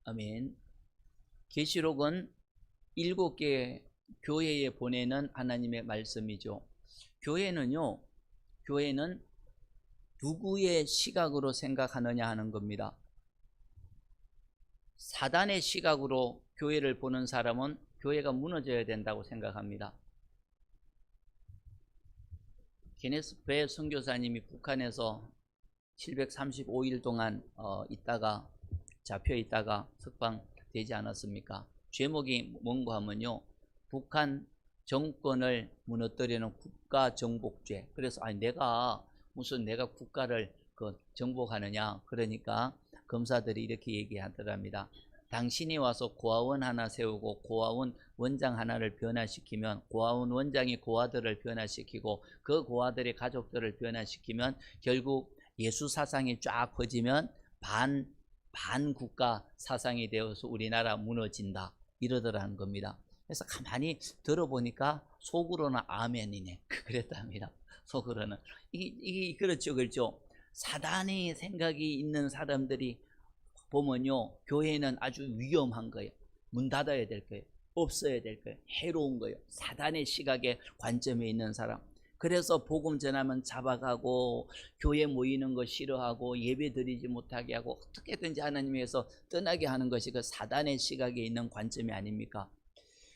아멘. 계시록은 7개 교회에 보내는 하나님의 말씀이죠. 교회는 누구의 시각으로 생각하느냐 하는 겁니다. 사단의 시각으로 교회를 보는 사람은 교회가 무너져야 된다고 생각합니다. 케네스 배 선교사님이 북한에서 735일 동안 있다가 잡혀 있다가 석방되지 않았습니까? 제목이 뭔가 하면요, 북한 정권을 무너뜨리는 국가정복죄. 그래서 내가 국가를 정복하느냐. 그러니까 검사들이 이렇게 얘기하더랍니다. 당신이 와서 고아원 하나 세우고 고아원 원장 하나를 변화시키면 고아원 원장이 고아들을 변화시키고 그 고아들의 가족들을 변화시키면 결국 예수 사상이 쫙 퍼지면 반국가 사상이 되어서 우리나라 무너진다 이러더라는 겁니다. 그래서 가만히 들어보니까 속으로는 아멘이네 그랬답니다. 속으로는 이게 그렇죠. 사단의 생각이 있는 사람들이 보면요, 교회는 아주 위험한 거예요. 문 닫아야 될 거예요. 없어야 될 거예요. 해로운 거예요. 사단의 시각에 관점에 있는 사람. 그래서 복음 전하면 잡아가고 교회 모이는 거 싫어하고 예배 드리지 못하게 하고 어떻게든지 하나님에서 떠나게 하는 것이 그 사단의 시각에 있는 관점이 아닙니까?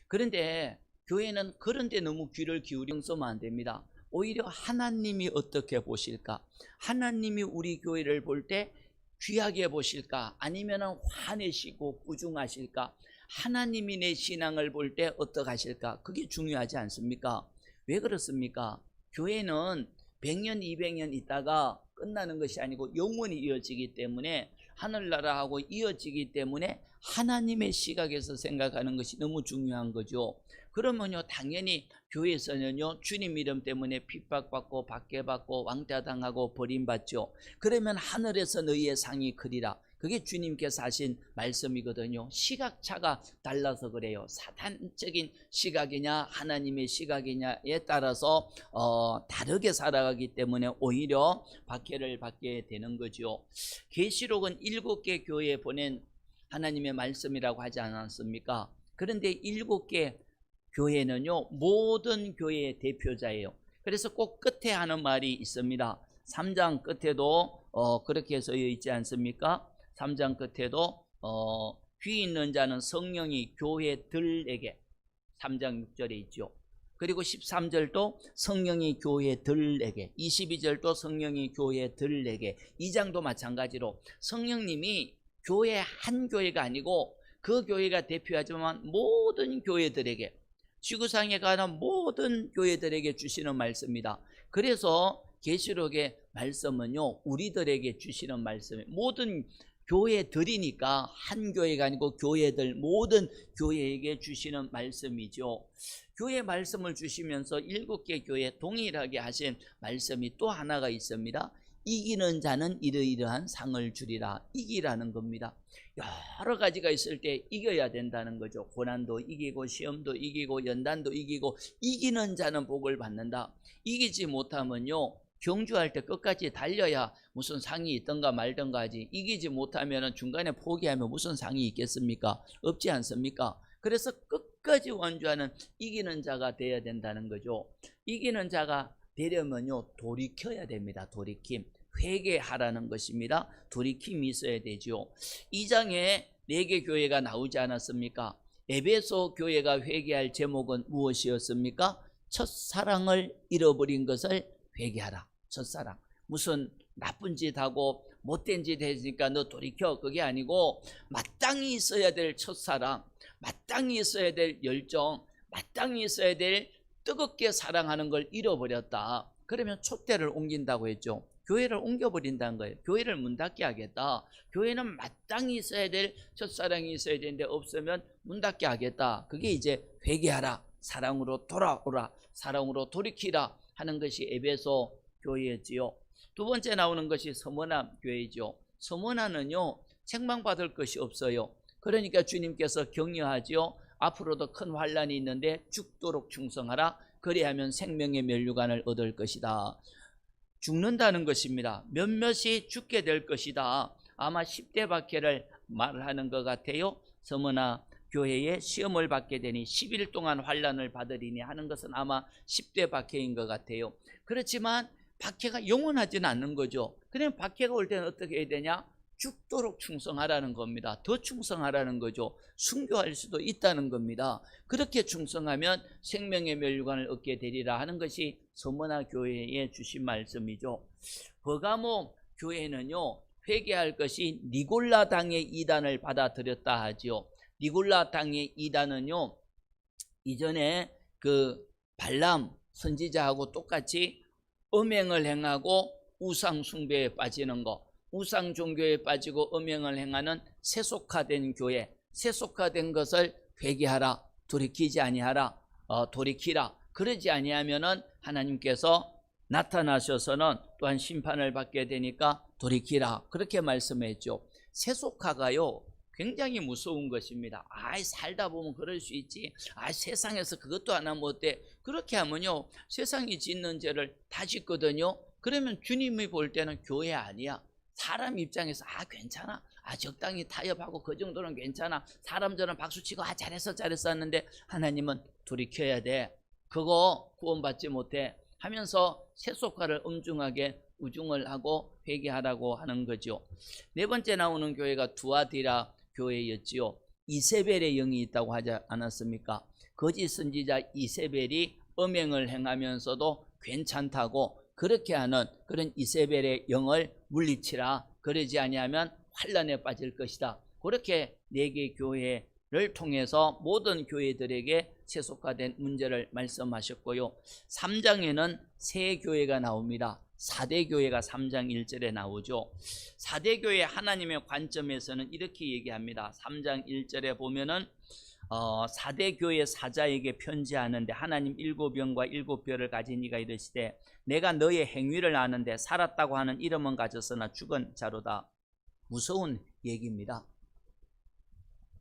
그런데 교회는 그런 데 너무 귀를 기울이면 안 됩니다. 오히려 하나님이 어떻게 보실까? 하나님이 우리 교회를 볼 때 귀하게 보실까? 아니면 화내시고 꾸중하실까? 하나님이 내 신앙을 볼 때 어떡하실까? 그게 중요하지 않습니까? 왜 그렇습니까? 교회는 100년, 200년 있다가 끝나는 것이 아니고 영원히 이어지기 때문에, 하늘나라하고 이어지기 때문에 하나님의 시각에서 생각하는 것이 너무 중요한 거죠. 그러면요, 당연히 교회에서는요, 주님 이름 때문에 핍박받고 박해받고 왕따당하고 버림받죠. 그러면 하늘에서 너희의 상이 크리라. 그게 주님께서 하신 말씀이거든요. 시각차가 달라서 그래요. 사단적인 시각이냐 하나님의 시각이냐에 따라서 다르게 살아가기 때문에 오히려 박해를 받게 되는 거죠. 계시록은 7개 교회에 보낸 하나님의 말씀이라고 하지 않았습니까? 그런데 7개 교회는요, 모든 교회의 대표자예요. 그래서 꼭 끝에 하는 말이 있습니다. 3장 끝에도 그렇게 써 있지 않습니까? 3장 끝에도 귀 있는 자는 성령이 교회들에게, 3장 6절에 있죠. 그리고 13절도 성령이 교회들에게, 22절도 성령이 교회들에게, 2장도 마찬가지로 성령님이 교회 한 교회가 아니고 그 교회가 대표하지만 모든 교회들에게, 지구상에 가는 모든 교회들에게 주시는 말씀입니다. 그래서 계시록의 말씀은요, 우리들에게 주시는 말씀이에요. 모든 교회들이니까 한 교회가 아니고 교회들, 모든 교회에게 주시는 말씀이죠. 교회 말씀을 주시면서 7개 교회 동일하게 하신 말씀이 또 하나가 있습니다. 이기는 자는 이러이러한 상을 주리라. 이기라는 겁니다. 여러 가지가 있을 때 이겨야 된다는 거죠. 고난도 이기고 시험도 이기고 연단도 이기고, 이기는 자는 복을 받는다. 이기지 못하면요, 경주할 때 끝까지 달려야 무슨 상이 있던가 말던가 하지, 이기지 못하면 중간에 포기하면 무슨 상이 있겠습니까? 없지 않습니까? 그래서 끝까지 완주하는 이기는 자가 되어야 된다는 거죠. 이기는 자가 되려면요, 돌이켜야 됩니다. 돌이킴, 회개하라는 것입니다. 돌이킴이 있어야 되죠. 2장에 4개 교회가 나오지 않았습니까? 에베소 교회가 회개할 제목은 무엇이었습니까? 첫사랑을 잃어버린 것을 회개하라. 첫사랑. 무슨 나쁜 짓 하고 못된 짓 했으니까 너 돌이켜, 그게 아니고 마땅히 있어야 될 첫사랑, 마땅히 있어야 될 열정, 마땅히 있어야 될 뜨겁게 사랑하는 걸 잃어버렸다. 그러면 촛대를 옮긴다고 했죠. 교회를 옮겨버린다는 거예요. 교회를 문 닫게 하겠다. 교회는 마땅히 있어야 될 첫사랑이 있어야 되는데 없으면 문 닫게 하겠다. 그게 이제 회개하라, 사랑으로 돌아오라, 사랑으로 돌이키라 하는 것이 에베소 교회였지요. 두 번째 나오는 것이 서머나 교회죠. 서머나는요, 책망받을 것이 없어요. 그러니까 주님께서 격려하지요. 앞으로도 큰 환란이 있는데 죽도록 충성하라. 그리하면 생명의 면류관을 얻을 것이다. 죽는다는 것입니다. 몇몇이 죽게 될 것이다. 아마 10대 박해를 말을 하는 것 같아요. 서머나 교회에 시험을 받게 되니 10일 동안 환난을 받으리니 하는 것은 아마 10대 박해인 것 같아요. 그렇지만 박해가 영원하지는 않는 거죠. 그러면 박해가 올 때는 어떻게 해야 되냐? 죽도록 충성하라는 겁니다. 더 충성하라는 거죠. 순교할 수도 있다는 겁니다. 그렇게 충성하면 생명의 멸류관을 얻게 되리라 하는 것이 서머나 교회에 주신 말씀이죠. 버가모 교회는요, 회개할 것이 니골라 당의 이단을 받아들였다 하지요. 니골라 당의 이단은요, 이전에 그 발람 선지자하고 똑같이 음행을 행하고 우상 숭배에 빠지는 거, 우상 종교에 빠지고 음행을 행하는 세속화된 교회, 세속화된 것을 회개하라, 돌이키지 아니하라, 돌이키라. 그러지 아니하면은 하나님께서 나타나셔서는 또한 심판을 받게 되니까 돌이키라, 그렇게 말씀했죠. 세속화가요 굉장히 무서운 것입니다. 살다 보면 그럴 수 있지. 세상에서 그것도 안 하면 어때? 그렇게 하면요, 세상이 짓는 죄를 다 짓거든요. 그러면 주님이 볼 때는 교회 아니야. 사람 입장에서 괜찮아. 적당히 타협하고 그 정도는 괜찮아. 사람들은 박수치고 잘했어 하는데 하나님은 돌이켜야 돼. 그거 구원받지 못해 하면서 세속화를 엄중하게 우중을 하고 회개하라고 하는 거죠. 네 번째 나오는 교회가 두아디라 교회였지요. 이세벨의 영이 있다고 하지 않았습니까? 거짓 선지자 이세벨이 음행을 행하면서도 괜찮다고 그렇게 하는 그런 이세벨의 영을 물리치라. 그러지 아니하면 환난에 빠질 것이다. 그렇게 네 개 교회를 통해서 모든 교회들에게 세속화된 문제를 말씀하셨고요. 3장에는 세 교회가 나옵니다. 4대 교회가 3장 1절에 나오죠. 4대 교회 하나님의 관점에서는 이렇게 얘기합니다. 3장 1절에 보면은 4대 교회 사자에게 편지하는데 하나님 7영과 7뼈를 가진 이가 이르시되 내가 너의 행위를 아는데 살았다고 하는 이름은 가졌으나 죽은 자로다. 무서운 얘기입니다.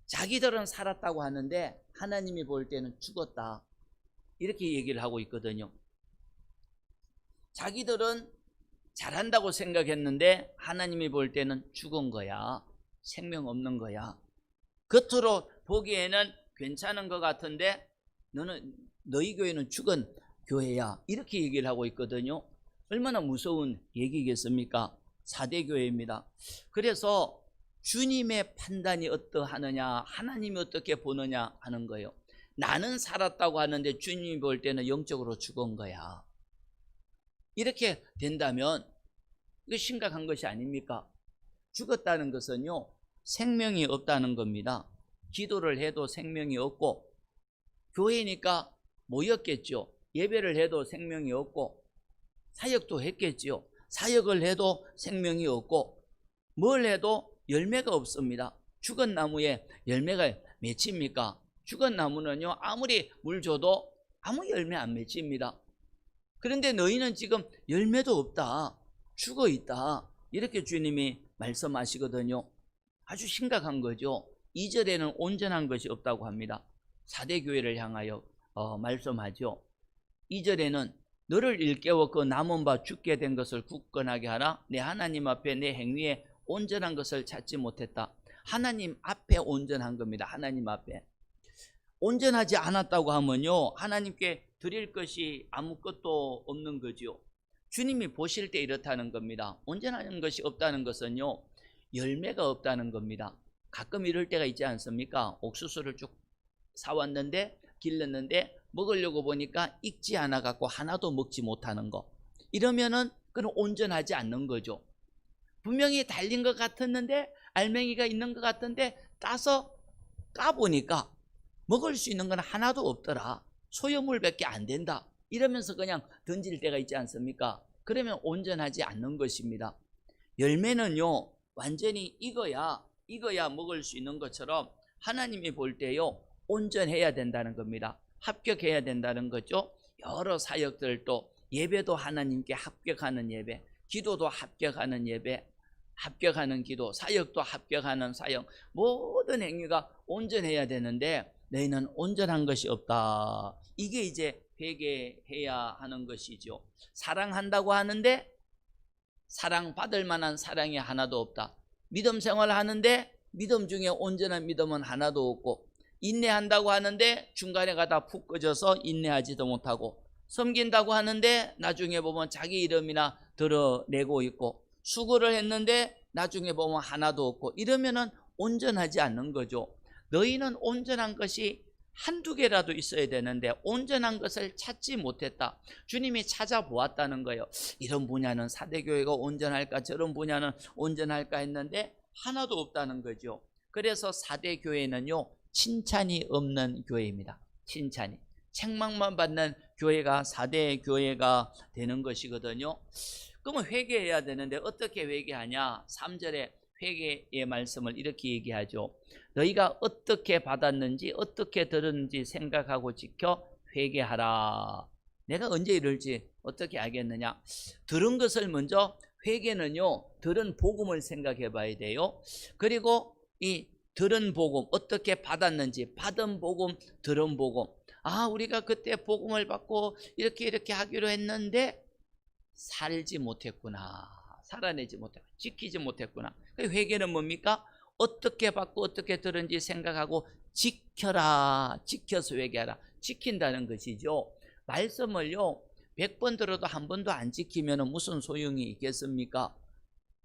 자기들은 살았다고 하는데 하나님이 볼 때는 죽었다, 이렇게 얘기를 하고 있거든요. 자기들은 잘한다고 생각했는데 하나님이 볼 때는 죽은 거야. 생명 없는 거야. 겉으로 보기에는 괜찮은 것 같은데 너희 교회는 죽은 교회야, 이렇게 얘기를 하고 있거든요. 얼마나 무서운 얘기겠습니까? 4대 교회입니다. 그래서 주님의 판단이 어떠하느냐, 하나님이 어떻게 보느냐 하는 거예요. 나는 살았다고 하는데 주님이 볼 때는 영적으로 죽은 거야. 이렇게 된다면 이거 심각한 것이 아닙니까? 죽었다는 것은요, 생명이 없다는 겁니다. 기도를 해도 생명이 없고, 교회니까 모였겠죠. 예배를 해도 생명이 없고, 사역도 했겠죠. 사역을 해도 생명이 없고, 뭘 해도 열매가 없습니다. 죽은 나무에 열매가 맺힙니까? 죽은 나무는요, 아무리 물 줘도 아무 열매 안 맺힙니다. 그런데 너희는 지금 열매도 없다, 죽어 있다, 이렇게 주님이 말씀하시거든요. 아주 심각한 거죠. 2절에는 온전한 것이 없다고 합니다. 4대 교회를 향하여 말씀하죠. 2절에는 너를 일깨워 그 남은 바 죽게 된 것을 굳건하게 하라. 내 하나님 앞에 내 행위에 온전한 것을 찾지 못했다. 하나님 앞에 온전한 겁니다. 하나님 앞에. 온전하지 않았다고 하면요, 하나님께 드릴 것이 아무것도 없는 거죠. 주님이 보실 때 이렇다는 겁니다. 온전한 것이 없다는 것은요, 열매가 없다는 겁니다. 가끔 이럴 때가 있지 않습니까? 옥수수를 쭉 사왔는데 길렀는데 먹으려고 보니까 익지 않아 갖고 하나도 먹지 못하는 거, 이러면은 그건 온전하지 않는 거죠. 분명히 달린 것 같았는데, 알맹이가 있는 것 같은데 따서 까보니까 먹을 수 있는 건 하나도 없더라, 소유물밖에 안 된다, 이러면서 그냥 던질 때가 있지 않습니까? 그러면 온전하지 않는 것입니다. 열매는요, 완전히 익어야 먹을 수 있는 것처럼 하나님이 볼 때요, 온전해야 된다는 겁니다. 합격해야 된다는 거죠. 여러 사역들도, 예배도 하나님께 합격하는 예배, 기도도 합격하는 예배, 합격하는 기도, 사역도 합격하는 사역, 모든 행위가 온전해야 되는데 너희는 온전한 것이 없다. 이게 이제 회개해야 하는 것이죠. 사랑한다고 하는데 사랑받을 만한 사랑이 하나도 없다. 믿음 생활을 하는데 믿음 중에 온전한 믿음은 하나도 없고, 인내한다고 하는데 중간에 가다 푹 꺼져서 인내하지도 못하고, 섬긴다고 하는데 나중에 보면 자기 이름이나 드러내고 있고, 수고를 했는데 나중에 보면 하나도 없고, 이러면은 온전하지 않는 거죠. 너희는 온전한 것이 한두 개라도 있어야 되는데 온전한 것을 찾지 못했다. 주님이 찾아보았다는 거예요. 이런 분야는 사대교회가 온전할까, 저런 분야는 온전할까 했는데 하나도 없다는 거죠. 그래서 사대교회는요, 칭찬이 없는 교회입니다. 칭찬이. 책망만 받는 교회가 사대교회가 되는 것이거든요. 그러면 회개해야 되는데 어떻게 회개하냐? 3절에 회개의 말씀을 이렇게 얘기하죠. 너희가 어떻게 받았는지 어떻게 들었는지 생각하고 지켜 회개하라. 내가 언제 이럴지 어떻게 알겠느냐? 들은 것을 먼저, 회개는요, 들은 복음을 생각해 봐야 돼요. 그리고 이 들은 복음, 어떻게 받았는지, 받은 복음, 들은 복음. 아, 우리가 그때 복음을 받고 이렇게 하기로 했는데 살지 못했구나. 살아내지 못했구나. 지키지 못했구나. 회개는 뭡니까? 어떻게 받고 어떻게 들은지 생각하고 지켜라. 지켜서 회개하라. 지킨다는 것이죠. 말씀을요, 100번 들어도 한 번도 안 지키면 무슨 소용이 있겠습니까?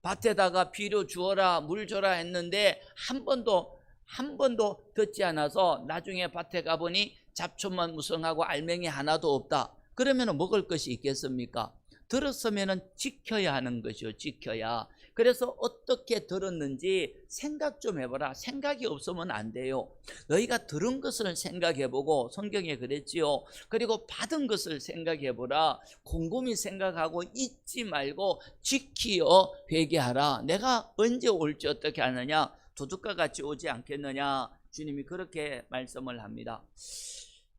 밭에다가 비료 주어라, 물 줘라 했는데 한 번도 듣지 않아서 나중에 밭에 가보니 잡초만 무성하고 알맹이 하나도 없다. 그러면 먹을 것이 있겠습니까? 들었으면 지켜야 하는 것이요. 지켜야. 그래서 어떻게 들었는지 생각 좀 해봐라. 생각이 없으면 안 돼요. 너희가 들은 것을 생각해보고, 성경에 그랬지요. 그리고 받은 것을 생각해보라. 곰곰이 생각하고 잊지 말고 지키어 회개하라. 내가 언제 올지 어떻게 하느냐? 도둑과 같이 오지 않겠느냐? 주님이 그렇게 말씀을 합니다.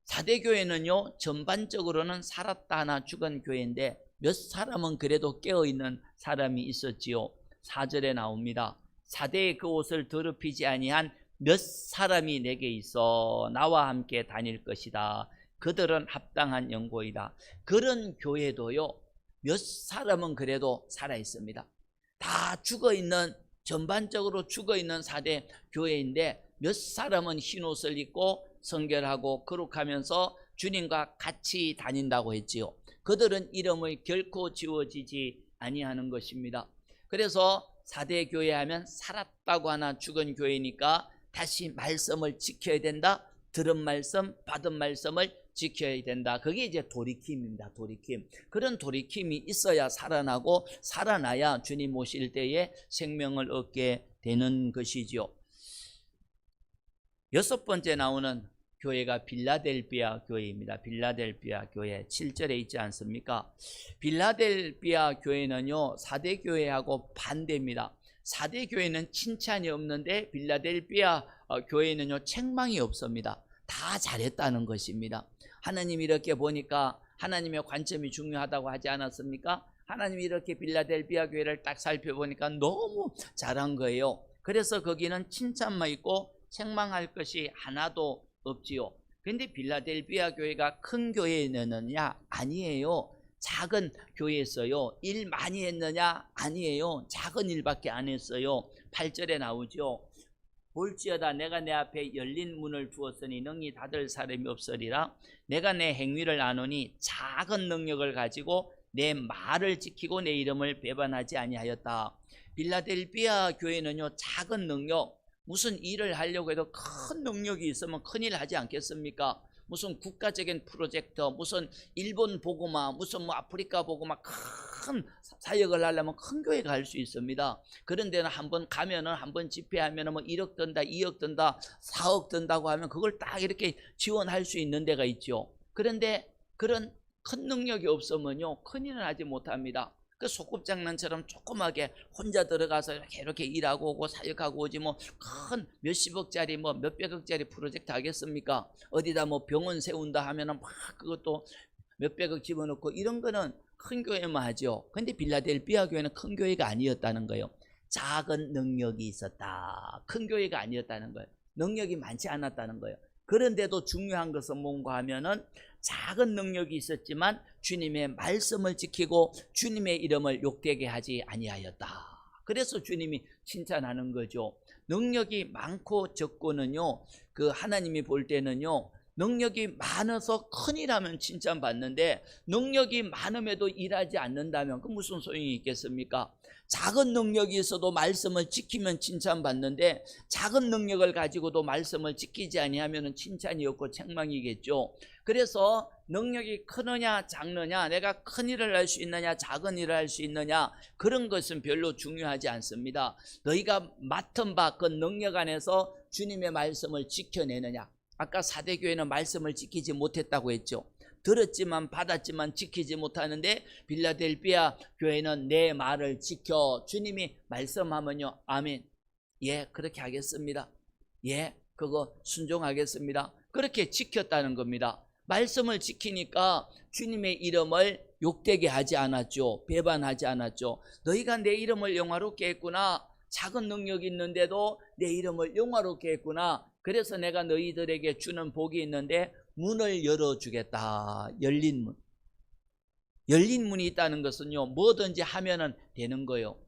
사대교회는요, 전반적으로는 살았다 하나 죽은 교회인데 몇 사람은 그래도 깨어있는 사람이 있었지요. 4절에 나옵니다. 사대의 그 옷을 더럽히지 아니한 몇 사람이 내게 있어 나와 함께 다닐 것이다. 그들은 합당한 연고이다. 그런 교회도요, 몇 사람은 그래도 살아있습니다. 다 죽어있는, 전반적으로 죽어있는 사대 교회인데 몇 사람은 흰 옷을 입고 성결하고 거룩하면서 주님과 같이 다닌다고 했지요. 그들은 이름을 결코 지워지지 아니하는 것입니다. 그래서 사대 교회 하면 살았다고 하나 죽은 교회니까 다시 말씀을 지켜야 된다. 들은 말씀, 받은 말씀을 지켜야 된다. 그게 이제 돌이킴입니다. 돌이킴. 그런 돌이킴이 있어야 살아나고, 살아나야 주님 오실 때에 생명을 얻게 되는 것이지요. 6번째 나오는 교회가 빌라델비아 교회입니다. 빌라델비아 교회 7절에 있지 않습니까? 빌라델비아 교회는요, 4대 교회하고 반대입니다. 4대 교회는 칭찬이 없는데 빌라델비아 교회는요, 책망이 없습니다. 다 잘했다는 것입니다. 하나님 이렇게 보니까 하나님의 관점이 중요하다고 하지 않았습니까? 하나님이 이렇게 빌라델비아 교회를 딱 살펴보니까 너무 잘한 거예요. 그래서 거기는 칭찬만 있고 책망할 것이 하나도 없지요. 그런데 빌라델비아 교회가 큰 교회였느냐? 아니에요. 작은 교회였어요. 일 많이 했느냐? 아니에요. 작은 일밖에 안 했어요. 8절에 나오죠. 볼지어다 내가 내 앞에 열린 문을 두었으니 능히 닫을 사람이 없으리라. 내가 내 행위를 아노니 작은 능력을 가지고 내 말을 지키고 내 이름을 배반하지 아니하였다. 빌라델비아 교회는요, 작은 능력, 무슨 일을 하려고 해도 큰 능력이 있으면 큰일 하지 않겠습니까? 무슨 국가적인 프로젝트, 무슨 일본 보고마, 무슨 뭐 아프리카 보고마, 큰 사역을 하려면 큰 교회가 할 수 있습니다. 그런 데는 한번 가면은, 한번 집회하면은 뭐 1억 든다, 2억 든다, 4억 든다고 하면 그걸 딱 이렇게 지원할 수 있는 데가 있죠. 그런데 그런 큰 능력이 없으면요, 큰일은 하지 못합니다. 그 소꿉장난처럼 조그맣게 혼자 들어가서 이렇게 일하고 오고 사역하고 오지, 뭐 큰 몇십억짜리 뭐 몇백억짜리 프로젝트 하겠습니까? 어디다 뭐 병원 세운다 하면은 막 그것도 몇백억 집어넣고, 이런 거는 큰 교회만 하죠. 근데 빌라델비아 교회는 큰 교회가 아니었다는 거예요. 작은 능력이 있었다. 큰 교회가 아니었다는 거예요. 능력이 많지 않았다는 거예요. 그런데도 중요한 것은 뭔가 하면은 작은 능력이 있었지만 주님의 말씀을 지키고 주님의 이름을 욕되게 하지 아니하였다. 그래서 주님이 칭찬하는 거죠. 능력이 많고 적고는요, 그 하나님이 볼 때는요, 능력이 많아서 큰일 하면 칭찬받는데 능력이 많음에도 일하지 않는다면 그 무슨 소용이 있겠습니까? 작은 능력이 있어도 말씀을 지키면 칭찬받는데 작은 능력을 가지고도 말씀을 지키지 아니하면 칭찬이 없고 책망이겠죠. 그래서 능력이 크느냐 작느냐, 내가 큰 일을 할 수 있느냐 작은 일을 할 수 있느냐, 그런 것은 별로 중요하지 않습니다. 너희가 맡은 바 그 능력 안에서 주님의 말씀을 지켜내느냐. 아까 사대교회는 말씀을 지키지 못했다고 했죠. 들었지만 받았지만 지키지 못하는데 빌라델비아 교회는 내 말을 지켜, 주님이 말씀하면요, 아멘, 예 그렇게 하겠습니다, 예 그거 순종하겠습니다, 그렇게 지켰다는 겁니다. 말씀을 지키니까 주님의 이름을 욕되게 하지 않았죠. 배반하지 않았죠. 너희가 내 이름을 영화롭게 했구나, 작은 능력이 있는데도 내 이름을 영화롭게 했구나, 그래서 내가 너희들에게 주는 복이 있는데 문을 열어주겠다. 열린 문. 열린 문이 있다는 것은요, 뭐든지 하면은 되는 거예요.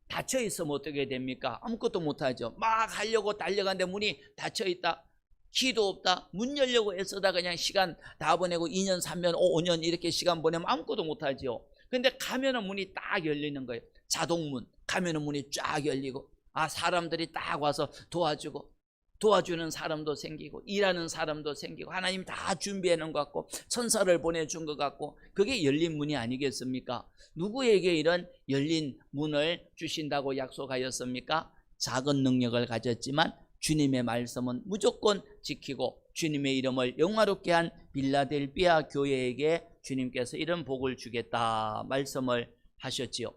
닫혀 있으면 어떻게 됩니까? 아무것도 못하죠. 막 하려고 달려가는데 문이 닫혀 있다, 키도 없다, 문 열려고 애쓰다 그냥 시간 다 보내고 2년 3년 5년 이렇게 시간 보내면 아무것도 못하죠. 근데 가면은 문이 딱 열리는 거예요. 자동문. 가면은 문이 쫙 열리고, 아 사람들이 딱 와서 도와주고, 도와주는 사람도 생기고 일하는 사람도 생기고, 하나님 다 준비해 놓은 것 같고 천사를 보내준 것 같고, 그게 열린 문이 아니겠습니까? 누구에게 이런 열린 문을 주신다고 약속하였습니까? 작은 능력을 가졌지만 주님의 말씀은 무조건 지키고 주님의 이름을 영화롭게 한 빌라델비아 교회에게 주님께서 이런 복을 주겠다 말씀을 하셨지요.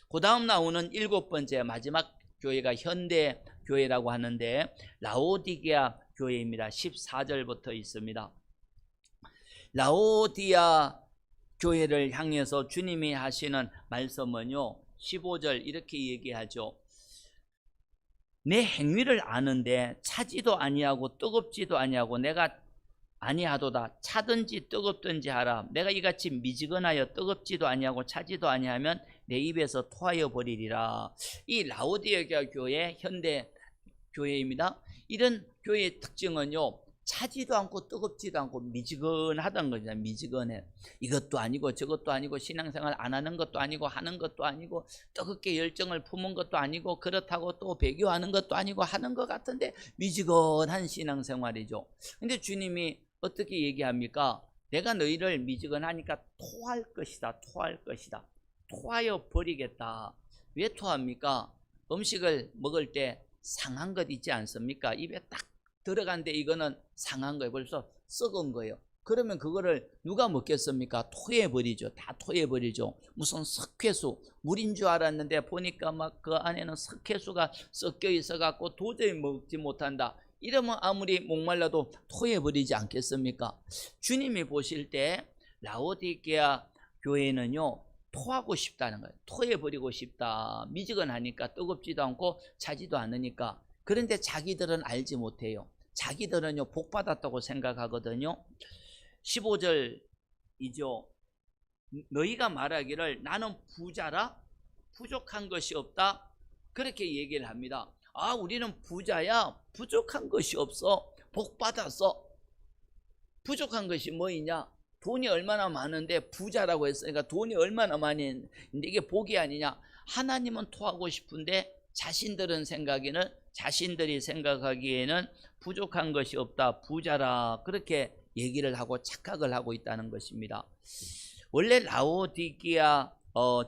그 다음 나오는 7번째 마지막 교회가 현대 교회라고 하는데 라오디게아 교회입니다. 14절부터 있습니다. 라오디아 교회를 향해서 주님이 하시는 말씀은요, 15절 이렇게 얘기하죠. 내 행위를 아는데 차지도 아니하고 뜨겁지도 아니하고 내가 아니하도다. 차든지 뜨겁든지 하라. 내가 이같이 미지근하여 뜨겁지도 아니하고 차지도 아니하면 내 입에서 토하여 버리리라. 이 라오디게아 교회 현대 교회입니다. 이런 교회의 특징은요, 차지도 않고 뜨겁지도 않고 미지근하다는 거죠. 미지근해. 이것도 아니고 저것도 아니고 신앙생활 안 하는 것도 아니고 하는 것도 아니고 뜨겁게 열정을 품은 것도 아니고 그렇다고 또 배교하는 것도 아니고 하는 것 같은데 미지근한 신앙생활이죠. 근데 주님이 어떻게 얘기합니까? 내가 너희를 미지근하니까 토할 것이다. 토할 것이다. 토하여 버리겠다. 왜 토합니까? 음식을 먹을 때 상한 것 있지 않습니까? 입에 딱 들어간데 이거는 상한 거예요. 벌써 썩은 거예요. 그러면 그거를 누가 먹겠습니까? 토해버리죠. 다 토해버리죠. 무슨 석회수, 물인 줄 알았는데 보니까 막 그 안에는 석회수가 섞여 있어갖고 도저히 먹지 못한다. 이러면 아무리 목말라도 토해버리지 않겠습니까? 주님이 보실 때 라오디게아 교회는요, 토하고 싶다는 거예요. 토해버리고 싶다. 미지근하니까 뜨겁지도 않고 차지도 않으니까. 그런데 자기들은 알지 못해요. 자기들은요, 복받았다고 생각하거든요. 15절이죠. 너희가 말하기를 나는 부자라 부족한 것이 없다, 그렇게 얘기를 합니다. 아, 우리는 부자야, 부족한 것이 없어, 복받았어. 부족한 것이 뭐이냐? 돈이 얼마나 많은데 부자라고 했으니까 돈이 얼마나 많이 있는데 이게 복이 아니냐? 하나님은 토하고 싶은데 자신들이 생각하기에는 부족한 것이 없다, 부자라, 그렇게 얘기를 하고 착각을 하고 있다는 것입니다. 원래 라오디게아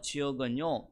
지역은요,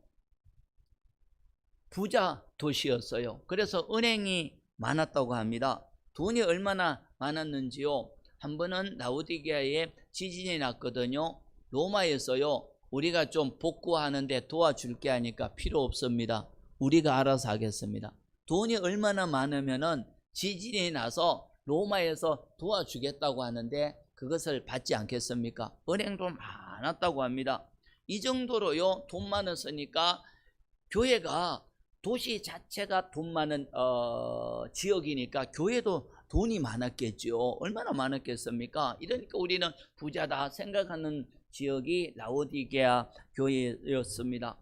부자 도시였어요. 그래서 은행이 많았다고 합니다. 돈이 얼마나 많았는지요, 한 번은 라오디게아에 지진이 났거든요. 로마에서요, 우리가 좀 복구하는데 도와줄게 하니까 필요 없습니다. 우리가 알아서 하겠습니다. 돈이 얼마나 많으면은 지진이 나서 로마에서 도와주겠다고 하는데 그것을 받지 않겠습니까? 은행도 많았다고 합니다. 이 정도로요, 돈 많았으니까 교회가, 도시 자체가 돈 많은 지역이니까 교회도 돈이 많았겠죠. 얼마나 많았겠습니까? 이러니까 우리는 부자다 생각하는 지역이 라오디게아 교회였습니다.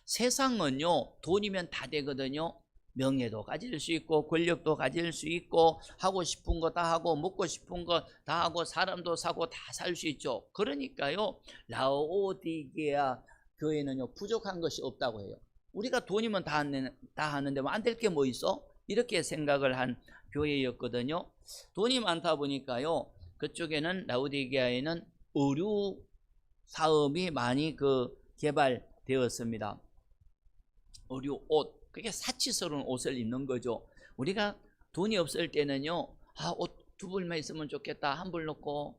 세상은요, 돈이면 다 되거든요. 명예도 가질 수 있고 권력도 가질 수 있고 하고 싶은 거 다 하고 먹고 싶은 거 다 하고 사람도 사고 다 살 수 있죠. 그러니까요, 라오디게아 교회는요 부족한 것이 없다고 해요. 우리가 돈이면 다 하는데 뭐 안 될 게 뭐 있어? 이렇게 생각을 한 교회였거든요. 돈이 많다 보니까요, 그쪽에는 라오디게아에는 의류 사업이 많이 개발되었습니다. 의류 옷, 그게 사치스러운 옷을 입는 거죠. 우리가 돈이 없을 때는요, 옷 두 벌만 있으면 좋겠다, 한 벌 넣고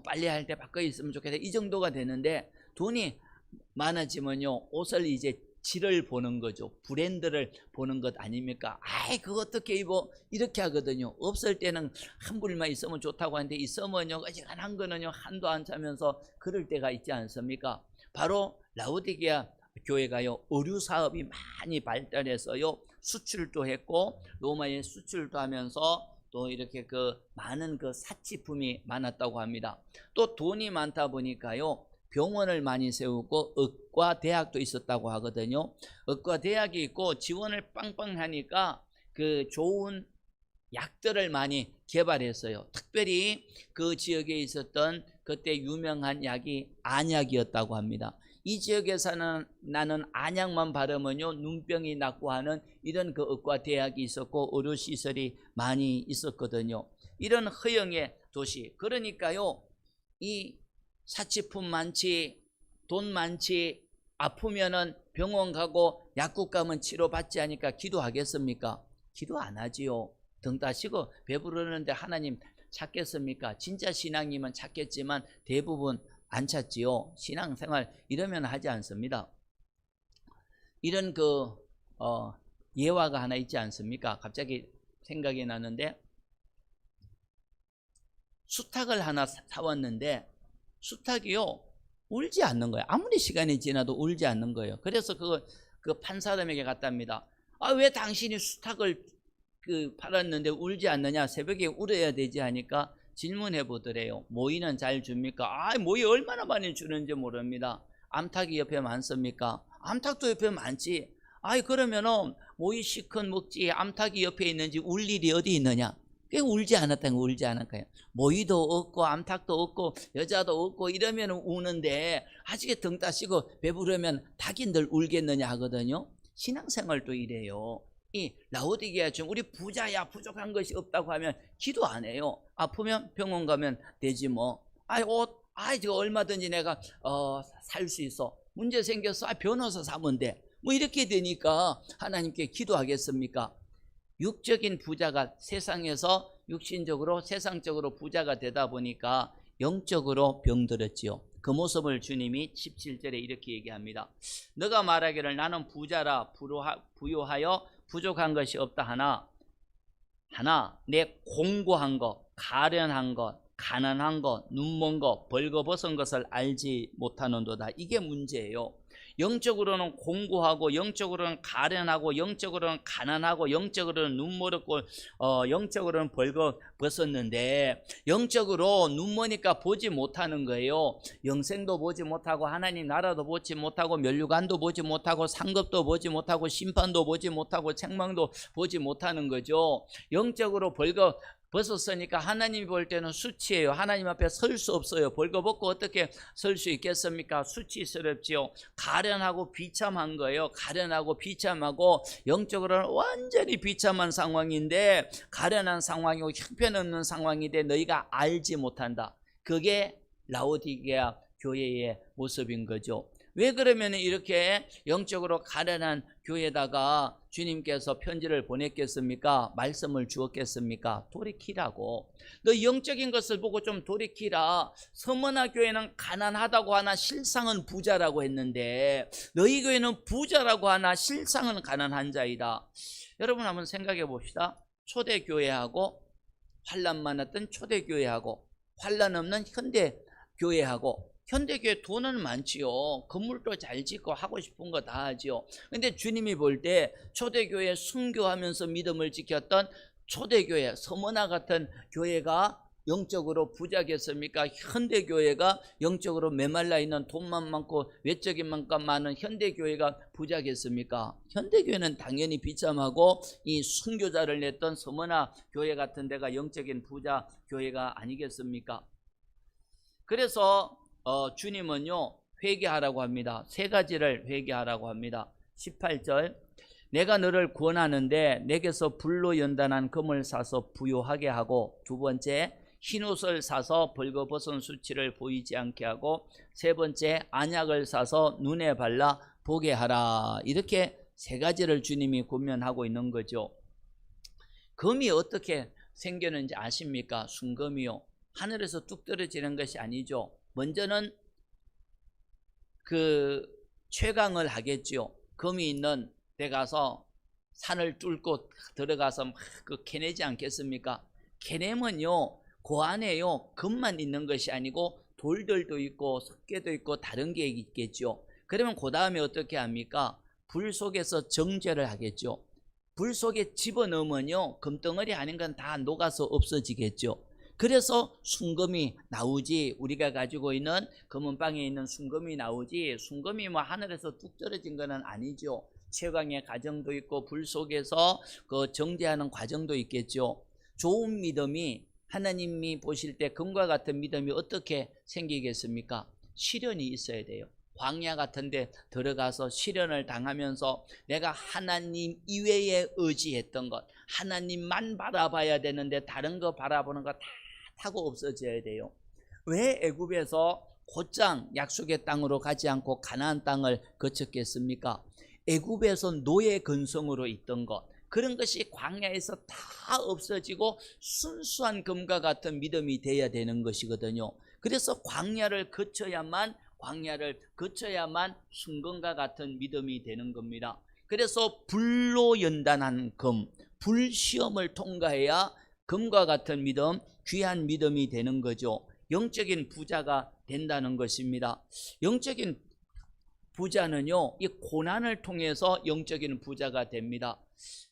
빨래할 때 바꿔 있으면 좋겠다, 이 정도가 되는데, 돈이 많아지면요 옷을 이제 질을 보는 거죠. 브랜드를 보는 것 아닙니까? 그거 어떻게 입어? 이렇게 하거든요. 없을 때는 한 벌만 있으면 좋다고 하는데, 있으면요 어지간한 거는요 한도 안 차면서 그럴 때가 있지 않습니까? 바로 라오디게아 교회가요 의류 사업이 많이 발달해서요 수출도 했고 로마에 수출도 하면서 또 이렇게 많은 사치품이 많았다고 합니다. 또 돈이 많다 보니까요 병원을 많이 세우고 의과 대학도 있었다고 하거든요. 의과 대학이 있고 지원을 빵빵 하니까 좋은 약들을 많이 개발했어요. 특별히 그 지역에 있었던 그때 유명한 약이 안약이었다고 합니다. 이 지역에서는 나는 안약만 바르면요 눈병이 낫고 하는 이런 의과 대학이 있었고 의료시설이 많이 있었거든요. 이런 허영의 도시, 그러니까요 이 사치품 많지, 돈 많지, 아프면은 병원 가고 약국 가면 치료받지 않으니까 기도하겠습니까? 기도 안 하지요. 등 따시고 배부르는데 하나님 찾겠습니까? 진짜 신앙이면 찾겠지만 대부분 안 찾지요. 신앙생활 이러면 하지 않습니다. 이런 예화가 하나 있지 않습니까? 갑자기 생각이 나는데, 수탉을 하나 사왔는데 수탉이요 울지 않는 거예요. 아무리 시간이 지나도 울지 않는 거예요. 그래서 그 판사람에게 갔답니다. 왜 당신이 수탉을 팔았는데 울지 않느냐? 새벽에 울어야 되지 하니까 질문해 보더래요. 모이는 잘 줍니까? 모이 얼마나 많이 주는지 모릅니다. 암탉이 옆에 많습니까? 암탉도 옆에 많지. 그러면은 모이 시컷 먹지 암탉이 옆에 있는지 울 일이 어디 있느냐? 꽤 울지 않았다는 거, 울지 않았까요? 모이도 없고 암탉도 없고 여자도 없고 이러면 우는데 아직에 등 따시고 배부르면 닭인들 울겠느냐 하거든요. 신앙생활도 이래요. 이 라오디게아 중 우리 부자야 부족한 것이 없다고 하면 기도 안 해요. 아프면 병원 가면 되지 뭐. 이거 얼마든지 내가 살 수 있어. 문제 생겼어. 변호사 사면 돼. 뭐 이렇게 되니까 하나님께 기도하겠습니까? 육적인 부자가 세상에서 육신적으로 세상적으로 부자가 되다 보니까 영적으로 병들었지요. 그 모습을 주님이 17절에 이렇게 얘기합니다. 너가 말하기를 나는 부자라 부요하여 부족한 것이 없다 하나 내 공고한 것, 가련한 것, 가난한 것, 눈먼 것, 벌거벗은 것을 알지 못하는도다. 이게 문제예요. 영적으로는 공고하고 영적으로는 가련하고 영적으로는 가난하고 영적으로는 눈머렸고 영적으로는 벌거벗었는데 영적으로 눈머니까 보지 못하는 거예요. 영생도 보지 못하고 하나님 나라도 보지 못하고 면류관도 보지 못하고 상급도 보지 못하고 심판도 보지 못하고 책망도 보지 못하는 거죠. 영적으로 벗었으니까 하나님이 볼 때는 수치예요. 하나님 앞에 설 수 없어요. 벌거벗고 어떻게 설 수 있겠습니까? 수치스럽지요. 가련하고 비참한 거예요. 가련하고 비참하고 영적으로는 완전히 비참한 상황인데 가련한 상황이고 형편없는 상황인데 너희가 알지 못한다. 그게 라오디게아 교회의 모습인 거죠. 왜 그러면 이렇게 영적으로 가련한 교회에다가 주님께서 편지를 보냈겠습니까? 말씀을 주었겠습니까? 돌이키라고. 너 영적인 것을 보고 좀 돌이키라. 서머나 교회는 가난하다고 하나 실상은 부자라고 했는데 너희 교회는 부자라고 하나 실상은 가난한 자이다. 여러분 한번 생각해 봅시다. 초대교회하고 환난 많았던 초대교회하고 환난 없는 현대교회하고, 현대교회 돈은 많지요. 건물도 잘 짓고 하고 싶은 거 다 하지요. 근데 주님이 볼 때 초대교회 순교하면서 믿음을 지켰던 초대교회 서머나 같은 교회가 영적으로 부자겠습니까? 현대교회가 영적으로 메말라 있는 돈만 많고 외적인 만큼 많은 현대교회가 부자겠습니까? 현대교회는 당연히 비참하고 이 순교자를 냈던 서머나 교회 같은 데가 영적인 부자 교회가 아니겠습니까? 그래서 주님은요 회개하라고 합니다. 세 가지를 회개하라고 합니다. 18절, 내가 너를 구원하는데 내게서 불로 연단한 금을 사서 부요하게 하고, 두 번째, 흰옷을 사서 벌거벗은 수치를 보이지 않게 하고, 세 번째, 안약을 사서 눈에 발라 보게 하라. 이렇게 세 가지를 주님이 권면하고 있는 거죠. 금이 어떻게 생겼는지 아십니까? 순금이요, 하늘에서 뚝 떨어지는 것이 아니죠. 먼저는 최강을 하겠죠. 금이 있는 데 가서 산을 뚫고 들어가서 막 캐내지 않겠습니까? 캐내면요 그 안에요 금만 있는 것이 아니고 돌들도 있고 석계도 있고 다른 게 있겠죠. 그러면 그 다음에 어떻게 합니까? 불 속에서 정제를 하겠죠. 불 속에 집어넣으면요 금덩어리 아닌 건 다 녹아서 없어지겠죠. 그래서 순금이 나오지, 우리가 가지고 있는 금은방에 있는 순금이 나오지, 순금이 뭐 하늘에서 뚝 떨어진 건 아니죠. 채광의 과정도 있고 불 속에서 그 정제하는 과정도 있겠죠. 좋은 믿음이, 하나님이 보실 때 금과 같은 믿음이 어떻게 생기겠습니까? 시련이 있어야 돼요. 광야 같은 데 들어가서 시련을 당하면서 내가 하나님 이외에 의지했던 것, 하나님만 바라봐야 되는데 다른 거 바라보는 거 다 타고 없어져야 돼요. 왜 애굽에서 곧장 약속의 땅으로 가지 않고 가나안 땅을 거쳤겠습니까? 애굽에서 노예 근성으로 있던 것, 그런 것이 광야에서 다 없어지고 순수한 금과 같은 믿음이 돼야 되는 것이거든요. 그래서 광야를 거쳐야만 순금과 같은 믿음이 되는 겁니다. 그래서 불로 연단한 금, 불시험을 통과해야 금과 같은 믿음, 귀한 믿음이 되는 거죠. 영적인 부자가 된다는 것입니다. 영적인 부자는요 이 고난을 통해서 영적인 부자가 됩니다.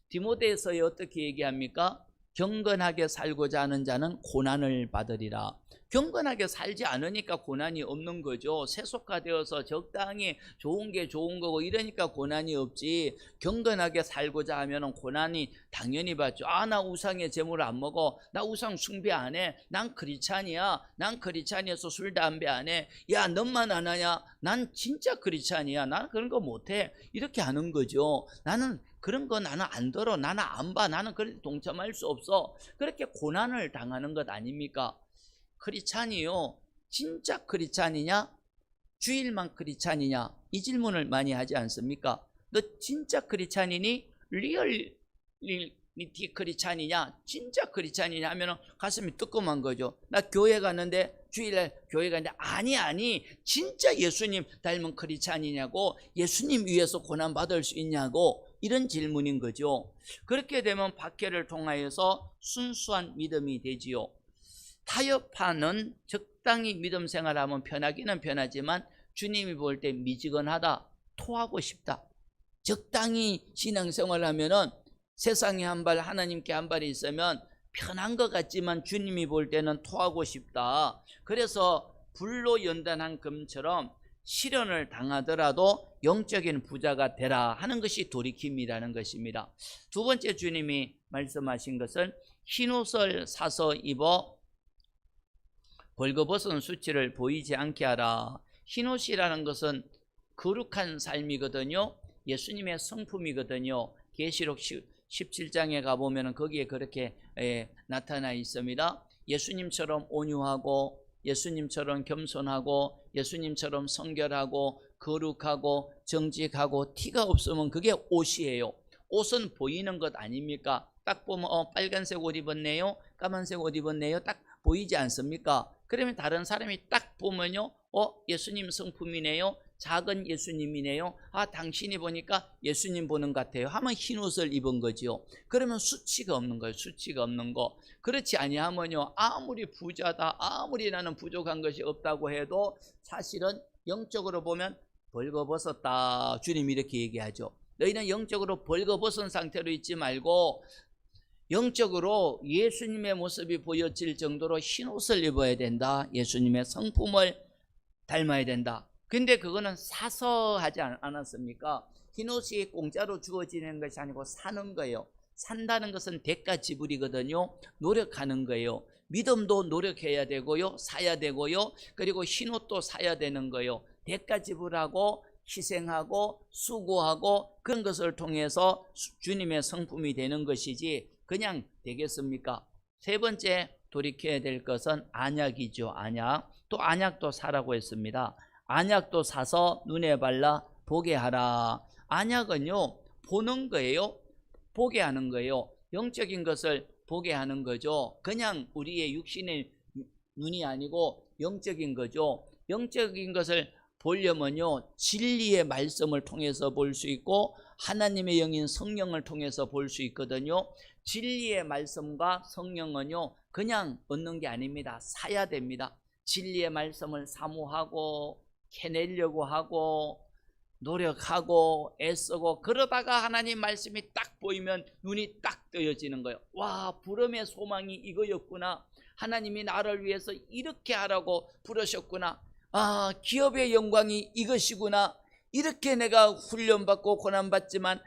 디모데서에 어떻게 얘기합니까? 경건하게 살고자 하는 자는 고난을 받으리라. 경건하게 살지 않으니까 고난이 없는 거죠. 세속화되어서 적당히 좋은 게 좋은 거고 이러니까 고난이 없지, 경건하게 살고자 하면 고난이 당연히 받죠. 나 우상의 제물을 안 먹어, 나 우상 숭배 안 해, 난 크리스찬이야, 난 크리스찬이어서 술 담배 안 해, 야 너만 안 하냐, 난 진짜 크리스찬이야, 나는 그런 거 못해, 이렇게 하는 거죠. 나는 그런 거 나는 안 들어, 나는 안 봐, 나는 그런 동참할 수 없어. 그렇게 고난을 당하는 것 아닙니까? 크리스찬이요, 진짜 크리스찬이냐, 주일만 크리스찬이냐, 이 질문을 많이 하지 않습니까? 너 진짜 크리스찬이니? 리얼리티 크리스찬이냐, 진짜 크리스찬이냐 하면 가슴이 뜨끔한 거죠. 나 교회 갔는데, 주일날 교회 갔는데, 아니 진짜 예수님 닮은 크리스찬이냐고, 예수님 위해서 고난 받을 수 있냐고, 이런 질문인 거죠. 그렇게 되면 박해를 통하여서 순수한 믿음이 되지요. 타협하는, 적당히 믿음 생활하면 편하기는 편하지만 주님이 볼 때 미지근하다, 토하고 싶다. 적당히 신앙생활하면은 세상에 한 발, 하나님께 한 발이 있으면 편한 것 같지만 주님이 볼 때는 토하고 싶다. 그래서 불로 연단한 금처럼 시련을 당하더라도 영적인 부자가 되라 하는 것이 돌이킴이라는 것입니다. 두 번째 주님이 말씀하신 것은 흰옷을 사서 입어 벌거벗은 수치를 보이지 않게 하라. 흰옷이라는 것은 거룩한 삶이거든요. 예수님의 성품이거든요. 계시록 17장에 가보면 거기에 그렇게 나타나 있습니다. 예수님처럼 온유하고, 예수님처럼 겸손하고, 예수님처럼 성결하고, 거룩하고, 정직하고, 티가 없으면 그게 옷이에요. 옷은 보이는 것 아닙니까? 딱 보면 빨간색 옷 입었네요, 까만색 옷 입었네요, 딱 보이지 않습니까? 그러면 다른 사람이 딱 보면요, 예수님 성품이네요, 작은 예수님이네요, 당신이 보니까 예수님 보는 것 같아요 하면 흰옷을 입은 거죠. 그러면 수치가 없는 거예요. 수치가 없는 거. 그렇지 아니하면요, 아무리 부자다, 아무리 나는 부족한 것이 없다고 해도 사실은 영적으로 보면 벌거벗었다. 주님이 이렇게 얘기하죠. 너희는 영적으로 벌거벗은 상태로 있지 말고 영적으로 예수님의 모습이 보여질 정도로 흰옷을 입어야 된다. 예수님의 성품을 닮아야 된다. 근데 그거는 사서 하지 않았습니까? 흰옷이 공짜로 주어지는 것이 아니고 사는 거예요. 산다는 것은 대가 지불이거든요. 노력하는 거예요. 믿음도 노력해야 되고요, 사야 되고요, 그리고 흰옷도 사야 되는 거예요. 대가 지불하고 희생하고 수고하고 그런 것을 통해서 주님의 성품이 되는 것이지 그냥 되겠습니까? 세 번째 돌이켜야 될 것은 안약이죠. 안약. 또 안약도 사라고 했습니다. 안약도 사서 눈에 발라 보게 하라. 안약은요, 보는 거예요. 보게 하는 거예요. 영적인 것을 보게 하는 거죠. 그냥 우리의 육신의 눈이 아니고 영적인 거죠. 영적인 것을 보려면요, 진리의 말씀을 통해서 볼 수 있고 하나님의 영인 성령을 통해서 볼 수 있거든요. 진리의 말씀과 성령은요, 그냥 얻는 게 아닙니다. 사야 됩니다. 진리의 말씀을 사모하고 캐내려고 하고 노력하고 애쓰고 그러다가 하나님 말씀이 딱 보이면 눈이 딱 뜨여지는 거예요. 와, 부름의 소망이 이거였구나. 하나님이 나를 위해서 이렇게 하라고 부르셨구나. 아, 기업의 영광이 이것이구나. 이렇게 내가 훈련받고 고난받지만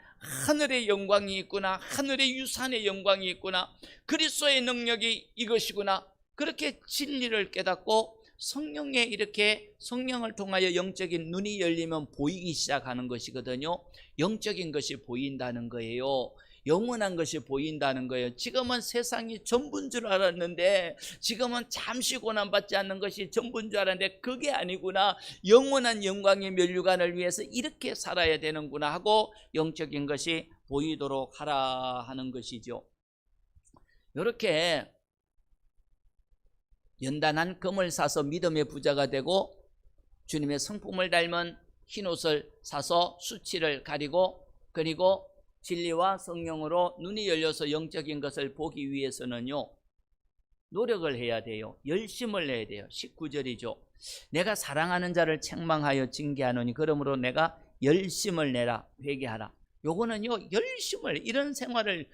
하늘의 영광이 있구나. 하늘의 유산의 영광이 있구나. 그리스도의 능력이 이것이구나. 그렇게 진리를 깨닫고 성령에 이렇게 성령을 통하여 영적인 눈이 열리면 보이기 시작하는 것이거든요. 영적인 것이 보인다는 거예요. 영원한 것이 보인다는 거예요. 지금은 세상이 전부인 줄 알았는데, 지금은 잠시 고난받지 않는 것이 전부인 줄 알았는데 그게 아니구나. 영원한 영광의 면류관을 위해서 이렇게 살아야 되는구나 하고 영적인 것이 보이도록 하라 하는 것이죠. 이렇게 연단한 금을 사서 믿음의 부자가 되고 주님의 성품을 닮은 흰옷을 사서 수치를 가리고, 그리고 진리와 성령으로 눈이 열려서 영적인 것을 보기 위해서는요, 노력을 해야 돼요. 열심을 내야 돼요. 19절이죠. 내가 사랑하는 자를 책망하여 징계하노니 그러므로 내가 열심을 내라. 회개하라. 요거는요, 열심을, 이런 생활을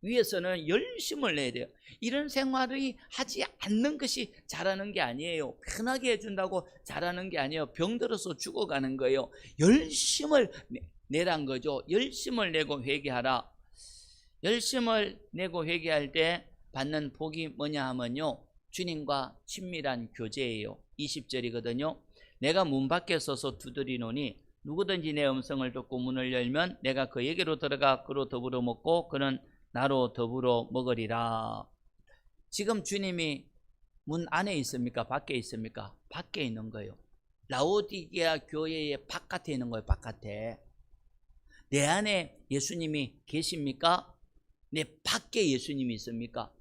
위해서는 열심을 내야 돼요. 이런 생활이 하지 않는 것이 잘하는 게 아니에요. 편하게 해준다고 잘하는 게 아니에요. 병들어서 죽어가는 거예요. 열심을 내란 거죠. 열심을 내고 회개하라. 열심을 내고 회개할 때 받는 복이 뭐냐 하면요, 주님과 친밀한 교제예요. 20절이거든요. 내가 문 밖에 서서 두드리노니 누구든지 내 음성을 듣고 문을 열면 내가 그에게로 들어가 그로 더불어 먹고 그는 나로 더불어 먹으리라. 지금 주님이 문 안에 있습니까? 밖에 있습니까? 밖에 있는 거예요. 라오디게아 교회의 바깥에 있는 거예요. 바깥에. 내 안에 예수님이 계십니까? 내 밖에 예수님이 있습니까?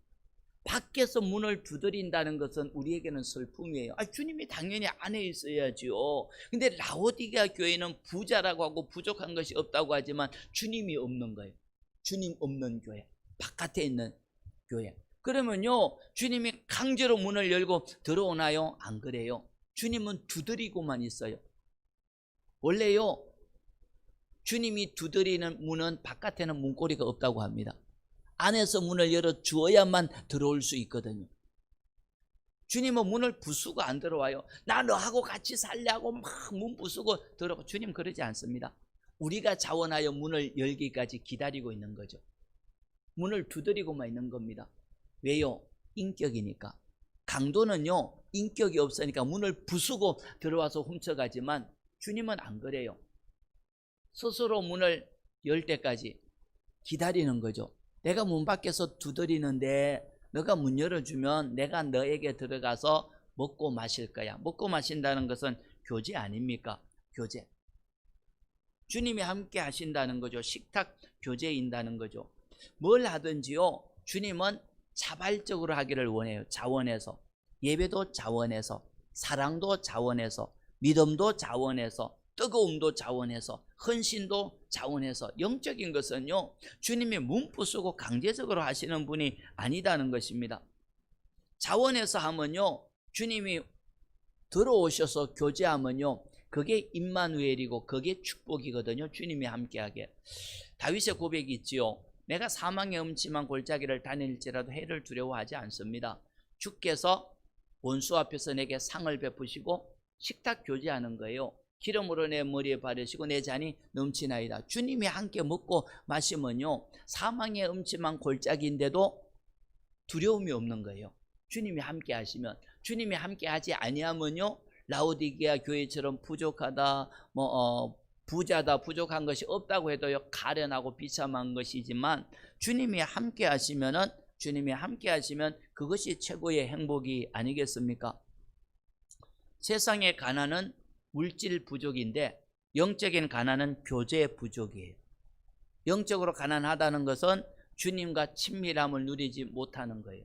밖에서 문을 두드린다는 것은 우리에게는 슬픔이에요. 주님이 당연히 안에 있어야죠. 근데 라오디게아 교회는 부자라고 하고 부족한 것이 없다고 하지만 주님이 없는 거예요. 주님 없는 교회, 바깥에 있는 교회. 그러면요, 주님이 강제로 문을 열고 들어오나요? 안 그래요. 주님은 두드리고만 있어요. 원래요, 주님이 두드리는 문은 바깥에는 문고리가 없다고 합니다. 안에서 문을 열어 주어야만 들어올 수 있거든요. 주님은 문을 부수고 안 들어와요. 나 너하고 같이 살려고 막 문 부수고 들어가. 주님 그러지 않습니다. 우리가 자원하여 문을 열기까지 기다리고 있는 거죠. 문을 두드리고만 있는 겁니다. 왜요? 인격이니까. 강도는요, 인격이 없으니까 문을 부수고 들어와서 훔쳐가지만 주님은 안 그래요. 스스로 문을 열 때까지 기다리는 거죠. 내가 문 밖에서 두드리는데 너가 문 열어주면 내가 너에게 들어가서 먹고 마실 거야. 먹고 마신다는 것은 교제 아닙니까? 교제. 주님이 함께 하신다는 거죠. 식탁 교제인다는 거죠. 뭘 하든지요, 주님은 자발적으로 하기를 원해요. 자원해서. 예배도 자원해서, 사랑도 자원해서, 믿음도 자원해서, 뜨거움도 자원해서, 헌신도 자원해서. 영적인 것은요, 주님이 문 부수고 강제적으로 하시는 분이 아니다는 것입니다. 자원해서 하면요, 주님이 들어오셔서 교제하면요, 그게 임마누엘이고 그게 축복이거든요. 주님이 함께하게. 다윗의 고백이 있지요. 내가 사망의 음침한 골짜기를 다닐지라도 해를 두려워하지 않습니다. 주께서 원수 앞에서 내게 상을 베푸시고 식탁 교제하는 거예요. 기름으로 내 머리에 바르시고 내 잔이 넘치나이다. 주님이 함께 먹고 마시면요, 사망의 음침한 골짜기인데도 두려움이 없는 거예요. 주님이 함께 하시면. 주님이 함께 하지 아니하면요, 라오디게아 교회처럼 부족하다, 부자다, 부족한 것이 없다고 해도요, 가련하고 비참한 것이지만 주님이 함께 하시면 그것이 최고의 행복이 아니겠습니까? 세상의 가난은 물질 부족인데 영적인 가난은 교제 부족이에요. 영적으로 가난하다는 것은 주님과 친밀함을 누리지 못하는 거예요.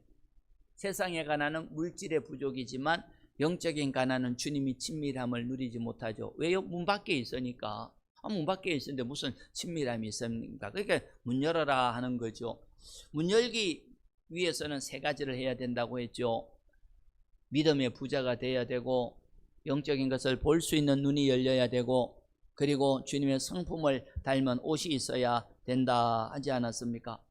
세상의 가난은 물질의 부족이지만 영적인 가난은 주님이 친밀함을 누리지 못하죠. 왜요? 문 밖에 있으니까. 문 밖에 있는데 무슨 친밀함이 있습니까? 그러니까 문 열어라 하는 거죠. 문 열기 위해서는 세 가지를 해야 된다고 했죠. 믿음의 부자가 되어야 되고, 영적인 것을 볼 수 있는 눈이 열려야 되고, 그리고 주님의 성품을 닮은 옷이 있어야 된다 하지 않았습니까?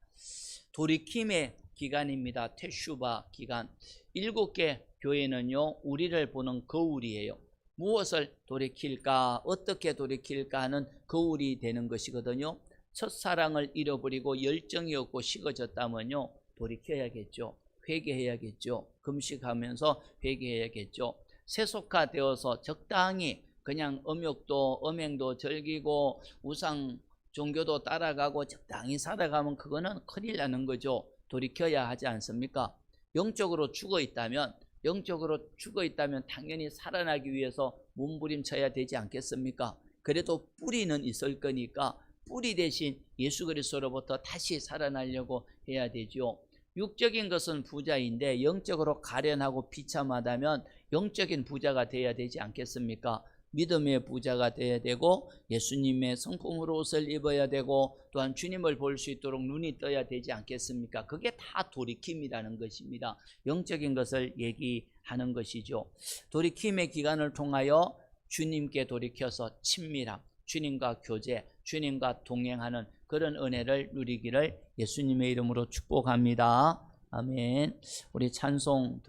돌이킴의 기간입니다. 테슈바 기간. 7개 교회는요, 우리를 보는 거울이에요. 무엇을 돌이킬까, 어떻게 돌이킬까 하는 거울이 되는 것이거든요. 첫사랑을 잃어버리고 열정이 없고 식어졌다면요, 돌이켜야겠죠. 회개해야겠죠. 금식하면서 회개해야겠죠. 세속화되어서 적당히 그냥 음행도 즐기고 우상 종교도 따라가고 적당히 살아가면 그거는 큰일 나는 거죠. 돌이켜야 하지 않습니까? 영적으로 죽어 있다면 당연히 살아나기 위해서 몸부림쳐야 되지 않겠습니까? 그래도 뿌리는 있을 거니까 뿌리 대신 예수 그리스도로부터 다시 살아나려고 해야 되죠. 육적인 것은 부자인데 영적으로 가련하고 비참하다면 영적인 부자가 되어야 되지 않겠습니까? 믿음의 부자가 되어야 되고 예수님의 성품으로 옷을 입어야 되고 또한 주님을 볼 수 있도록 눈이 떠야 되지 않겠습니까? 그게 다 돌이킴이라는 것입니다. 영적인 것을 얘기하는 것이죠. 돌이킴의 기간을 통하여 주님께 돌이켜서 친밀함, 주님과 교제, 주님과 동행하는 그런 은혜를 누리기를 예수님의 이름으로 축복합니다. 아멘. 우리 찬송